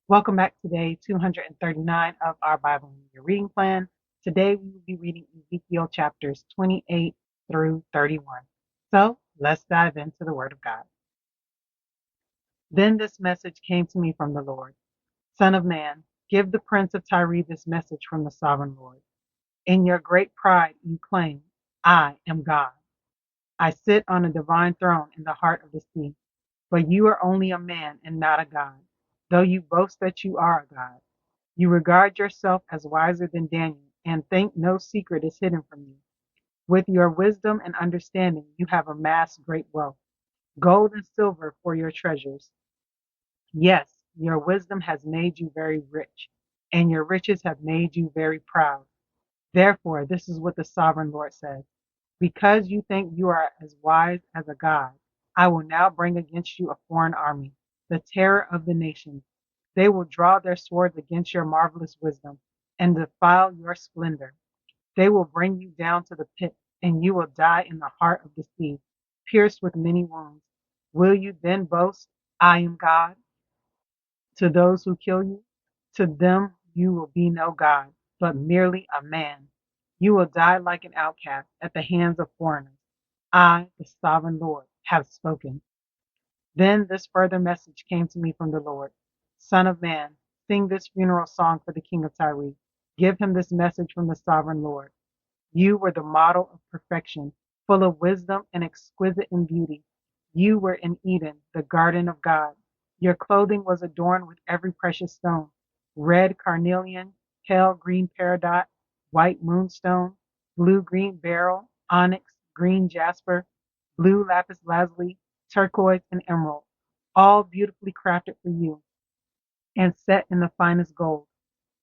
Welcome back to day 239 of our Bible in Your Reading Plan. Today we will be reading Ezekiel chapters 28 through 31. So let's dive into the Word of God. Then this message came to me from the Lord. Son of man, give the prince of Tyre this message from the sovereign Lord. In your great pride you claim, I am God. I sit on a divine throne in the heart of the sea. But you are only a man and not a God, though you boast that you are a God. You regard yourself as wiser than Daniel and think no secret is hidden from you. With your wisdom and understanding, you have amassed great wealth, gold and silver for your treasures. Yes, your wisdom has made you very rich, and your riches have made you very proud. Therefore, this is what the sovereign Lord says. Because you think you are as wise as a God, I will now bring against you a foreign army, the terror of the nations. They will draw their swords against your marvelous wisdom and defile your splendor. They will bring you down to the pit, and you will die in the heart of the sea, pierced with many wounds. Will you then boast, I am God? To those who kill you, to them you will be no God, but merely a man. You will die like an outcast at the hands of foreigners. I, the sovereign Lord, have spoken. Then this further message came to me from the Lord. Son of man, sing this funeral song for the king of Tyre. Give him this message from the sovereign Lord. You were the model of perfection, full of wisdom and exquisite in beauty. You were in Eden, the garden of God. Your clothing was adorned with every precious stone: red carnelian, pale green peridot, white moonstone, blue green beryl, onyx, green jasper, blue lapis lazuli, turquoise, and emerald, all beautifully crafted for you and set in the finest gold.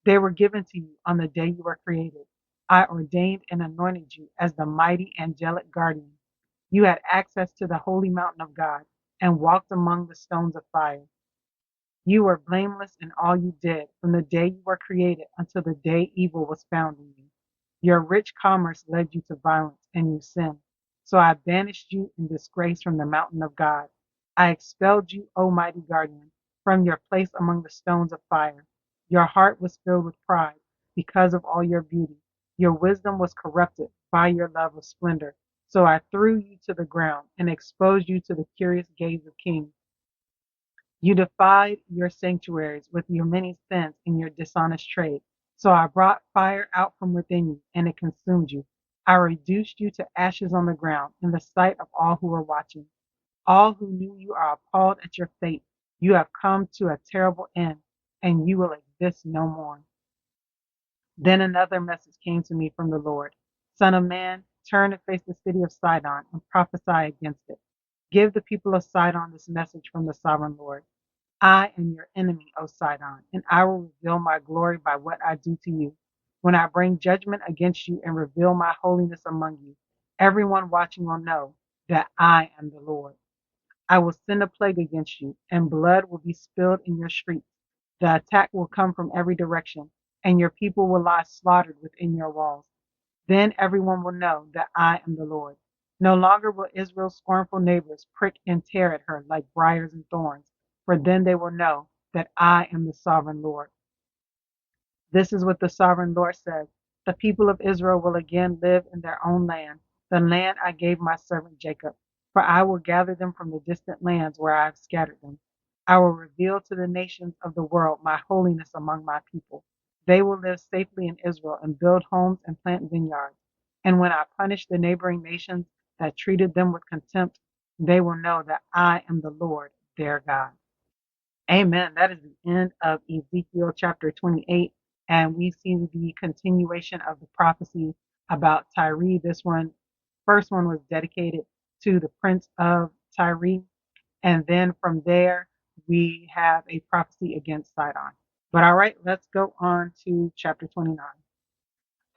They were given to you on the day you were created. I ordained and anointed you as the mighty angelic guardian. You had access to the holy mountain of God and walked among the stones of fire. You were blameless in all you did from the day you were created until the day evil was found in you. Your rich commerce led you to violence and you sinned. So I banished you in disgrace from the mountain of God. I expelled you, O mighty guardian, from your place among the stones of fire. Your heart was filled with pride because of all your beauty. Your wisdom was corrupted by your love of splendor. So I threw you to the ground and exposed you to the curious gaze of kings. You defied your sanctuaries with your many sins and your dishonest trade. So I brought fire out from within you, and it consumed you. I reduced you to ashes on the ground in the sight of all who were watching. All who knew you are appalled at your fate. You have come to a terrible end, and you will exist no more. Then another message came to me from the Lord. Son of man, turn and face the city of Sidon and prophesy against it. Give the people of Sidon this message from the sovereign Lord. I am your enemy, O Sidon, and I will reveal my glory by what I do to you. When I bring judgment against you and reveal my holiness among you, everyone watching will know that I am the Lord. I will send a plague against you, and blood will be spilled in your streets. The attack will come from every direction, and your people will lie slaughtered within your walls. Then everyone will know that I am the Lord. No longer will Israel's scornful neighbors prick and tear at her like briars and thorns, for then they will know that I am the sovereign Lord. This is what the sovereign Lord says. The people of Israel will again live in their own land, the land I gave my servant Jacob. For I will gather them from the distant lands where I have scattered them. I will reveal to the nations of the world my holiness among my people. They will live safely in Israel and build homes and plant vineyards. And when I punish the neighboring nations that treated them with contempt, they will know that I am the Lord, their God. Amen. That is the end of Ezekiel chapter 28. And we see the continuation of the prophecy about Tyre. First one was dedicated to the prince of Tyre. And then from there, we have a prophecy against Sidon. But all right, let's go on to chapter 29.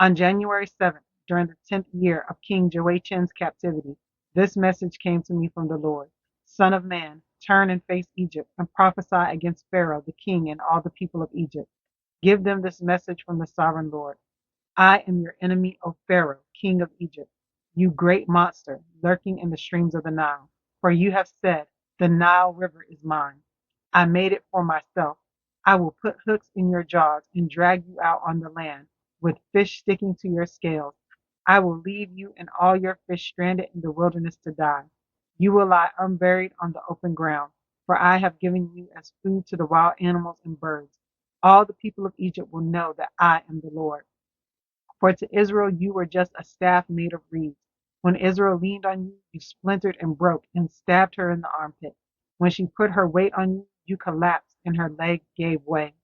On January 7th, during the 10th year of King Joachim's captivity, this message came to me from the Lord. Son of man, turn and face Egypt and prophesy against Pharaoh, the king, and all the people of Egypt. Give them this message from the sovereign Lord. I am your enemy, O Pharaoh, king of Egypt, you great monster, lurking in the streams of the Nile. For you have said, the Nile river is mine. I made it for myself. I will put hooks in your jaws and drag you out on the land with fish sticking to your scales. I will leave you and all your fish stranded in the wilderness to die. You will lie unburied on the open ground, for I have given you as food to the wild animals and birds. All the people of Egypt will know that I am the Lord. For to Israel you were just a staff made of reeds. When Israel leaned on you, you splintered and broke and stabbed her in the armpit. When she put her weight on you, you collapsed and her leg gave way.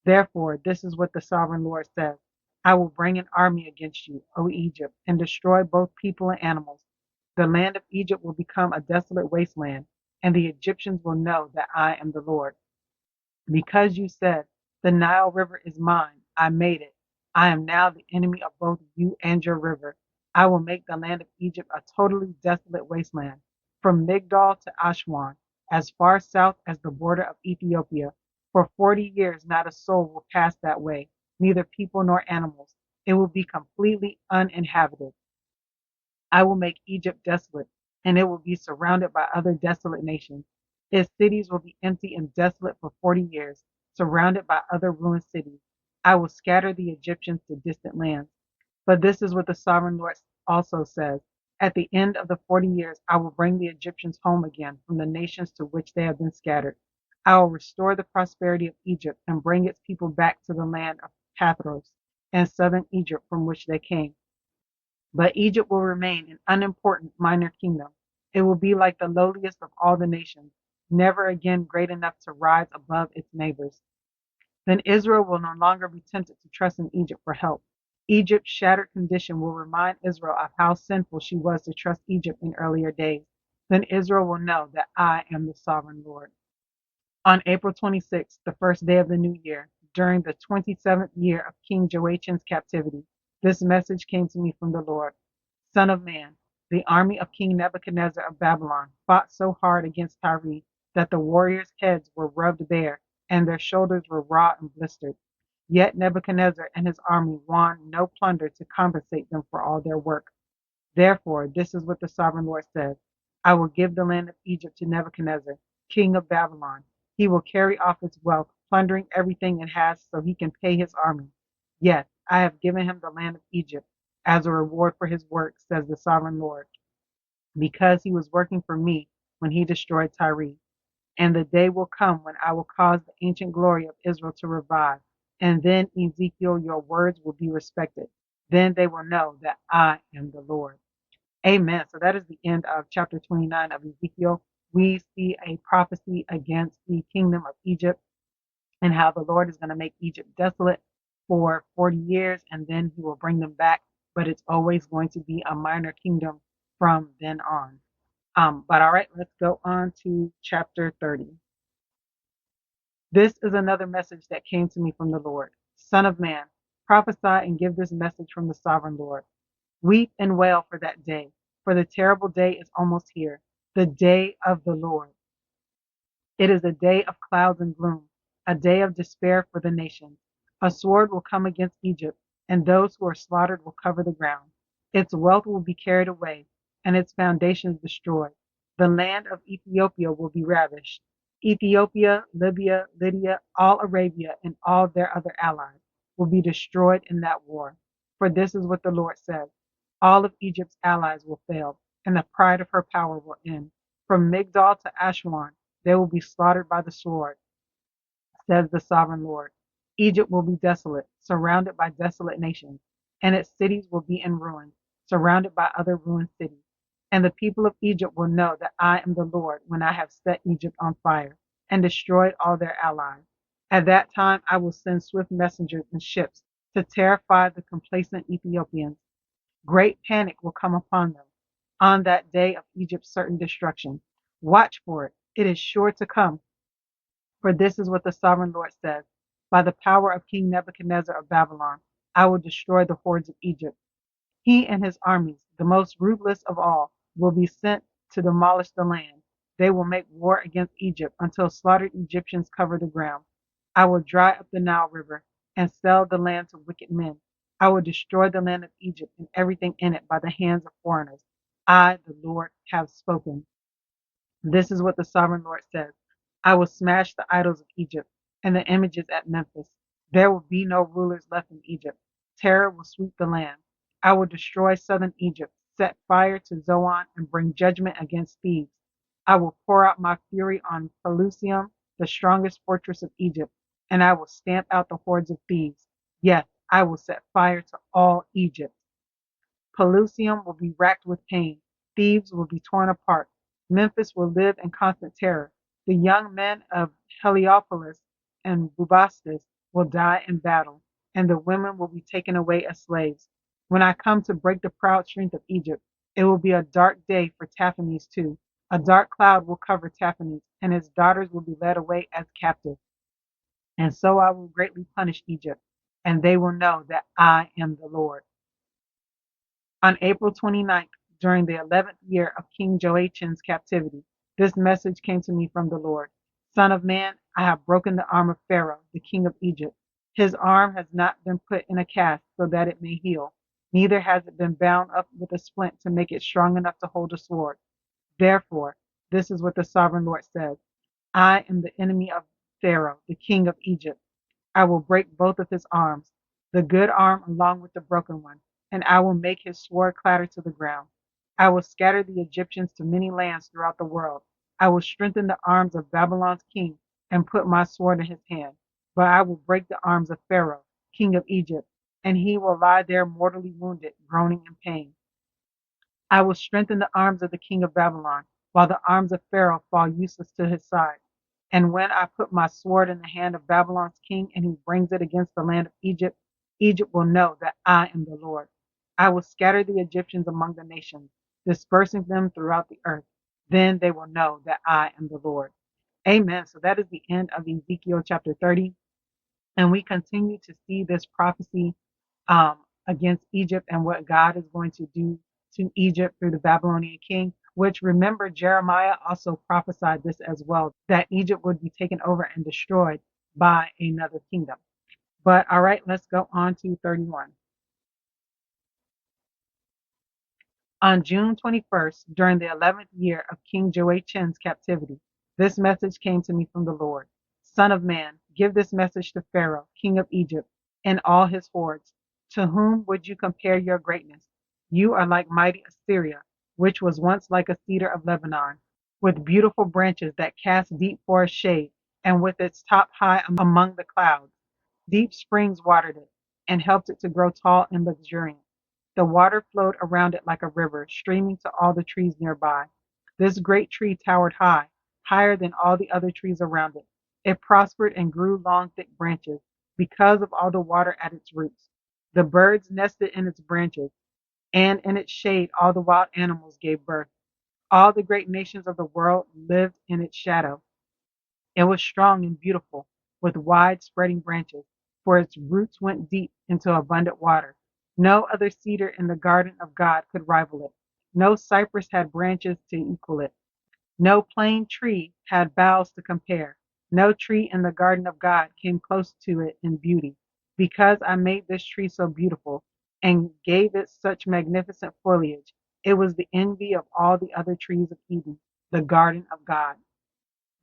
Therefore, this is what the sovereign Lord says. I will bring an army against you, O Egypt, and destroy both people and animals. The land of Egypt will become a desolate wasteland, and the Egyptians will know that I am the Lord. Because you said, the Nile River is mine, I made it. I am now the enemy of both you and your river. I will make the land of Egypt a totally desolate wasteland, from Migdol to Aswan, as far south as the border of Ethiopia. For 40 years, not a soul will pass that way, neither people nor animals. It will be completely uninhabited. I will make Egypt desolate, and it will be surrounded by other desolate nations. Its cities will be empty and desolate for 40 years, surrounded by other ruined cities. I will scatter the Egyptians to distant lands. But this is what the sovereign Lord also says. At the end of the 40 years, I will bring the Egyptians home again from the nations to which they have been scattered. I will restore the prosperity of Egypt and bring its people back to the land of Pathros and southern Egypt from which they came. But Egypt will remain an unimportant minor kingdom. It will be like the lowliest of all the nations, never again great enough to rise above its neighbors. Then Israel will no longer be tempted to trust in Egypt for help. Egypt's shattered condition will remind Israel of how sinful she was to trust Egypt in earlier days. Then Israel will know that I am the sovereign Lord. On April 26th, the first day of the new year, during the 27th year of King Joachim's captivity, this message came to me from the Lord. Son of man, the army of King Nebuchadnezzar of Babylon fought so hard against Tyre that the warriors' heads were rubbed bare and their shoulders were raw and blistered. Yet Nebuchadnezzar and his army won no plunder to compensate them for all their work. Therefore, this is what the sovereign Lord says. I will give the land of Egypt to Nebuchadnezzar, king of Babylon. He will carry off its wealth, plundering everything it has so he can pay his army. Yes, I have given him the land of Egypt as a reward for his work, says the sovereign Lord, because he was working for me when he destroyed Tyre. And the day will come when I will cause the ancient glory of Israel to revive. And then, Ezekiel, your words will be respected. Then they will know that I am the Lord. Amen. So that is the end of chapter 29 of Ezekiel. We see a prophecy against the kingdom of Egypt and how the Lord is going to make Egypt desolate for 40 years and then he will bring them back. But it's always going to be a minor kingdom from then on. But all right, let's go on to chapter 30. This is another message that came to me from the Lord. Son of man, prophesy and give this message from the sovereign Lord. Weep and wail for that day, for the terrible day is almost here, the day of the Lord. It is a day of clouds and gloom, a day of despair for the nations. A sword will come against Egypt, and those who are slaughtered will cover the ground. Its wealth will be carried away, and its foundations destroyed. The land of Ethiopia will be ravished. Ethiopia, Libya, Lydia, all Arabia, and all their other allies will be destroyed in that war. For this is what the Lord says. All of Egypt's allies will fail, and the pride of her power will end. From Migdol to Aswan, they will be slaughtered by the sword, says the sovereign Lord. Egypt will be desolate, surrounded by desolate nations, and its cities will be in ruins, surrounded by other ruined cities. And the people of Egypt will know that I am the Lord when I have set Egypt on fire and destroyed all their allies. At that time I will send swift messengers and ships to terrify the complacent Ethiopians. Great panic will come upon them on that day of Egypt's certain destruction. Watch for it. It is sure to come. For this is what the sovereign Lord says. By the power of King Nebuchadnezzar of Babylon, I will destroy the hordes of Egypt. He and his armies, the most ruthless of all, will be sent to demolish the land. They will make war against Egypt until slaughtered Egyptians cover the ground. I will dry up the Nile River and sell the land to wicked men. I will destroy the land of Egypt and everything in it by the hands of foreigners. I, the Lord, have spoken. This is what the sovereign Lord says. I will smash the idols of Egypt and the images at Memphis. There will be no rulers left in Egypt. Terror will sweep the land. I will destroy southern Egypt, set fire to Zoan, and bring judgment against Thebes. I will pour out my fury on Pelusium, the strongest fortress of Egypt, and I will stamp out the hordes of Thebes. Yes, I will set fire to all Egypt. Pelusium will be racked with pain. Thebes will be torn apart. Memphis will live in constant terror. The young men of Heliopolis and Bubastis will die in battle, and the women will be taken away as slaves. When I come to break the proud strength of Egypt, it will be a dark day for Taphanes too. A dark cloud will cover Taphanes, and his daughters will be led away as captives. And so I will greatly punish Egypt, and they will know that I am the Lord. On April 29th, during the 11th year of King Joachim's captivity, this message came to me from the Lord. Son of man, I have broken the arm of Pharaoh, the king of Egypt. His arm has not been put in a cast so that it may heal, neither has it been bound up with a splint to make it strong enough to hold a sword. Therefore, this is what the sovereign Lord says. I am the enemy of Pharaoh, the king of Egypt. I will break both of his arms, the good arm along with the broken one, and I will make his sword clatter to the ground. I will scatter the Egyptians to many lands throughout the world. I will strengthen the arms of Babylon's king and put my sword in his hand. But I will break the arms of Pharaoh, king of Egypt, and he will lie there mortally wounded, groaning in pain. I will strengthen the arms of the king of Babylon, while the arms of Pharaoh fall useless to his side. And when I put my sword in the hand of Babylon's king and he brings it against the land of Egypt, Egypt will know that I am the Lord. I will scatter the Egyptians among the nations, dispersing them throughout the earth. Then they will know that I am the Lord. Amen. So that is the end of Ezekiel chapter 30. And we continue to see this prophecy against Egypt and what God is going to do to Egypt through the Babylonian king, which remember Jeremiah also prophesied this as well, that Egypt would be taken over and destroyed by another kingdom. But all right, let's go on to 31. On June 21st, during the 11th year of King Joachim's captivity, this message came to me from the Lord. Son of man, give this message to Pharaoh, king of Egypt, and all his hordes. To whom would you compare your greatness? You are like mighty Assyria, which was once like a cedar of Lebanon, with beautiful branches that cast deep forest shade, and with its top high among the clouds. Deep springs watered it, and helped it to grow tall and luxuriant. The water flowed around it like a river, streaming to all the trees nearby. This great tree towered high, higher than all the other trees around it. It prospered and grew long, thick branches because of all the water at its roots. The birds nested in its branches, and in its shade all the wild animals gave birth. All the great nations of the world lived in its shadow. It was strong and beautiful, with wide spreading branches, for its roots went deep into abundant water. No other cedar in the garden of God could rival it. No cypress had branches to equal it. No plane tree had boughs to compare. No tree in the garden of God came close to it in beauty. Because I made this tree so beautiful and gave it such magnificent foliage, it was the envy of all the other trees of Eden, the garden of God.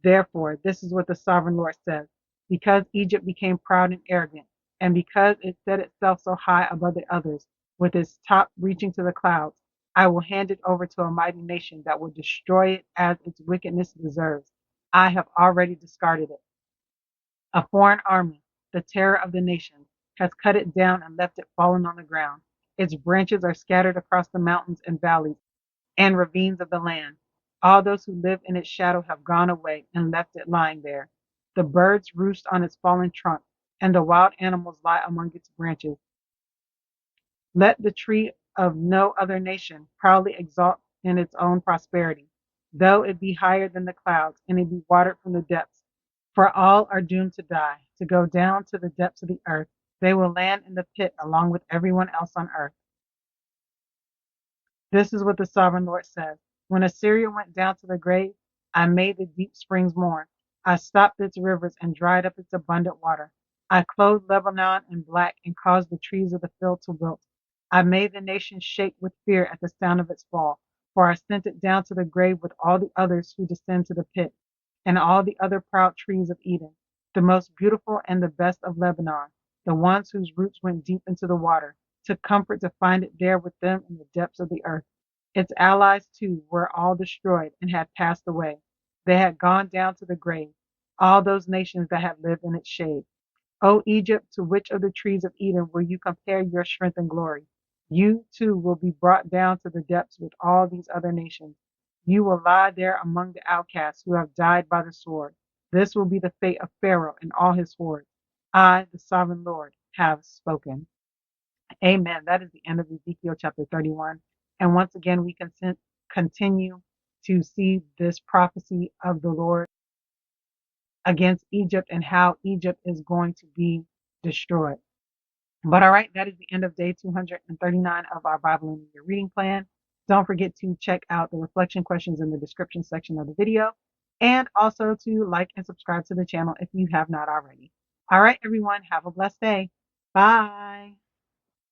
Therefore, this is what the sovereign Lord says. Because Egypt became proud and arrogant, and because it set itself so high above the others, with its top reaching to the clouds, I will hand it over to a mighty nation that will destroy it as its wickedness deserves. I have already discarded it. A foreign army, the terror of the nations, has cut it down and left it fallen on the ground. Its branches are scattered across the mountains and valleys and ravines of the land. All those who live in its shadow have gone away and left it lying there. The birds roost on its fallen trunk, and the wild animals lie among its branches. Let the tree of no other nation proudly exalt in its own prosperity, though it be higher than the clouds, and it be watered from the depths. For all are doomed to die, to go down to the depths of the earth. They will land in the pit along with everyone else on earth. This is what the sovereign Lord says. When Assyria went down to the grave, I made the deep springs mourn. I stopped its rivers and dried up its abundant water. I clothed Lebanon in black and caused the trees of the field to wilt. I made the nation shake with fear at the sound of its fall, for I sent it down to the grave with all the others who descend to the pit, and all the other proud trees of Eden. the most beautiful and the best of Lebanon, the ones whose roots went deep into the water, took comfort to find it there with them in the depths of the earth. Its allies, too, were all destroyed and had passed away. They had gone down to the grave, all those nations that had lived in its shade. O Egypt, to which of the trees of Eden will you compare your strength and glory? You, too, will be brought down to the depths with all these other nations. You will lie there among the outcasts who have died by the sword. This will be the fate of Pharaoh and all his hordes. I, the sovereign Lord, have spoken. Amen. That is the end of Ezekiel chapter 31. And once again, we can continue to see this prophecy of the Lord against Egypt and how Egypt is going to be destroyed. But all right, that is the end of day 239 of our Bible in Your Reading Plan. Don't forget to check out the reflection questions in the description section of the video, and also to like and subscribe to the channel if you have not already. All right, everyone, have a blessed day. Bye.